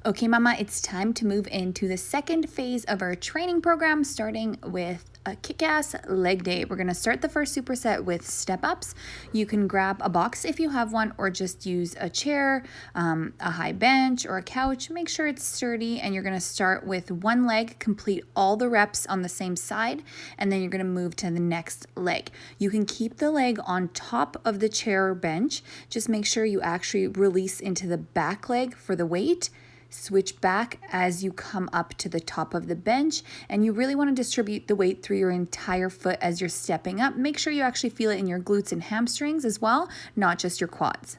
Okay, Mama, it's time to move into the second phase of our training program, starting with a kick-ass leg day. We're going to start the first superset with step-ups. You can grab a box if you have one, or just use a chair, a high bench, or a couch. Make sure it's sturdy, and you're going to start with one leg, complete all the reps on the same side, and then you're going to move to the next leg. You can keep the leg on top of the chair or bench. Just make sure you actually release into the back leg for the weight. Switch back as you come up to the top of the bench, and you really want to distribute the weight through your entire foot as you're stepping up. Make sure you actually feel it in your glutes and hamstrings as well, not just your quads.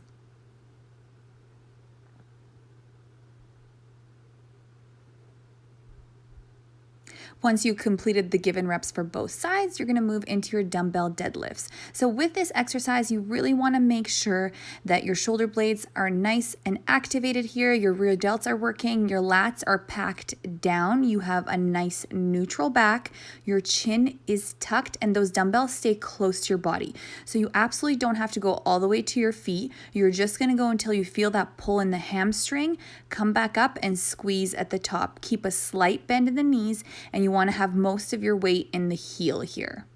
Once you've completed the given reps for both sides, you're going to move into your dumbbell deadlifts. So with this exercise, you really want to make sure that your shoulder blades are nice and activated here. Your rear delts are working. Your lats are packed down. You have a nice neutral back. Your chin is tucked, and those dumbbells stay close to your body. So you absolutely don't have to go all the way to your feet. You're just going to go until you feel that pull in the hamstring. Come back up and squeeze at the top. Keep a slight bend in the knees, and you want to have most of your weight in the heel here.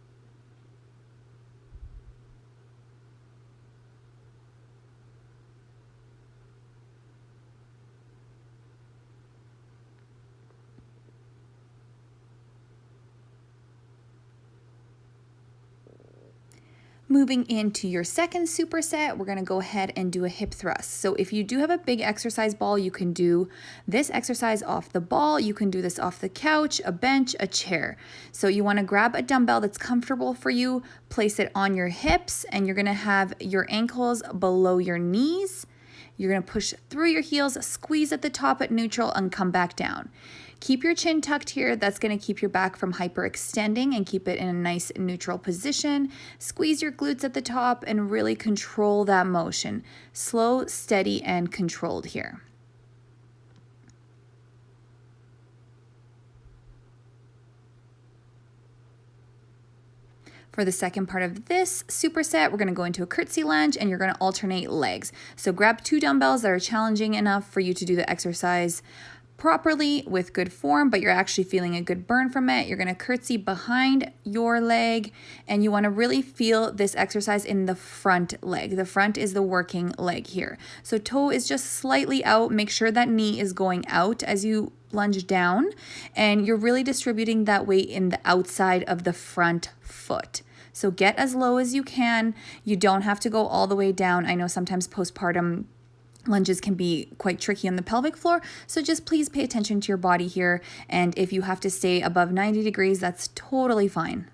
Moving into your second superset, we're going to go ahead and do a hip thrust. So if you do have a big exercise ball, you can do this exercise off the ball. You can do this off the couch, a bench, a chair. So you want to grab a dumbbell that's comfortable for you, place it on your hips, and you're going to have your ankles below your knees. You're going to push through your heels, squeeze at the top at neutral, and come back down. Keep your chin tucked here. That's going to keep your back from hyperextending and keep it in a nice neutral position. Squeeze your glutes at the top and really control that motion. Slow, steady, and controlled here. For the second part of this superset, we're going to go into a curtsy lunge, and you're going to alternate legs. So grab two dumbbells that are challenging enough for you to do the exercise properly with good form, but you're actually feeling a good burn from it. You're going to curtsy behind your leg, and you want to really feel this exercise in the front leg. The front is the working leg here. So toe is just slightly out. Make sure that knee is going out as you lunge down, and you're really distributing that weight in the outside of the front foot. So get as low as you can. You don't have to go all the way down. I know sometimes postpartum lunges can be quite tricky on the pelvic floor, so just please pay attention to your body here, and if you have to stay above 90 degrees, that's totally fine.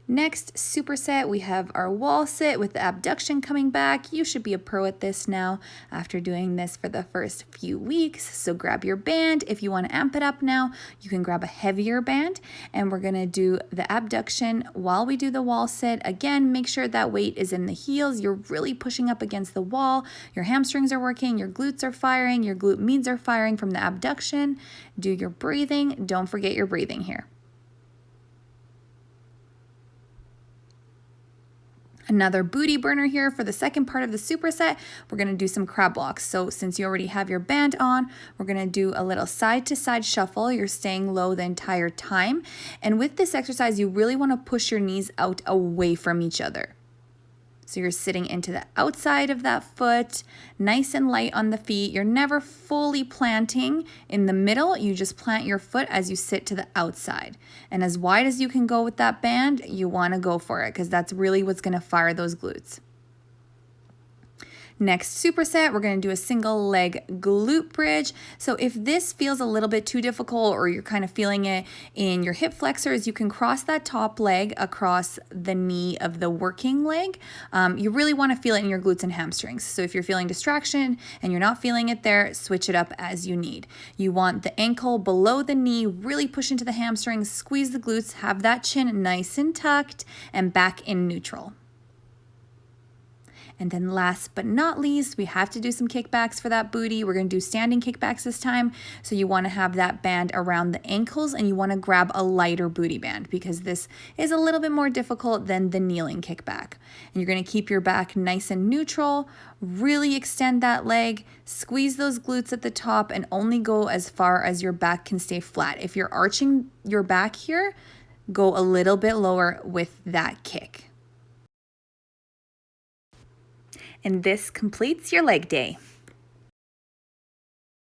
Next superset, we have our wall sit with the abduction coming back. You should be a pro at this now after doing this for the first few weeks. So grab your band. If you want to amp it up now, you can grab a heavier band, and we're going to do the abduction while we do the wall sit. Again, make sure that weight is in the heels. You're really pushing up against the wall. Your hamstrings are working, your glutes are firing, your glute medians are firing from the abduction. Do your breathing. Don't forget your breathing here. Another booty burner here for the second part of the superset. We're going to do some crab walks. So since you already have your band on, we're going to do a little side to side shuffle. You're staying low the entire time. And with this exercise, you really want to push your knees out away from each other. So you're sitting into the outside of that foot, nice and light on the feet. You're never fully planting in the middle. You just plant your foot as you sit to the outside. And as wide as you can go with that band, you want to go for it, because that's really what's going to fire those glutes. Next superset, we're going to do a single leg glute bridge. So if this feels a little bit too difficult, or you're kind of feeling it in your hip flexors, you can cross that top leg across the knee of the working leg. You really want to feel it in your glutes and hamstrings. So if you're feeling distraction and you're not feeling it there, switch it up as you need. You want the ankle below the knee, really push into the hamstrings, squeeze the glutes, have that chin nice and tucked, and back in neutral. And then last but not least, we have to do some kickbacks for that booty. We're gonna do standing kickbacks this time. So you wanna have that band around the ankles and you wanna grab a lighter booty band because this is a little bit more difficult than the kneeling kickback. And you're gonna keep your back nice and neutral, really extend that leg, squeeze those glutes at the top and only go as far as your back can stay flat. If you're arching your back here, go a little bit lower with that kick. And this completes your leg day.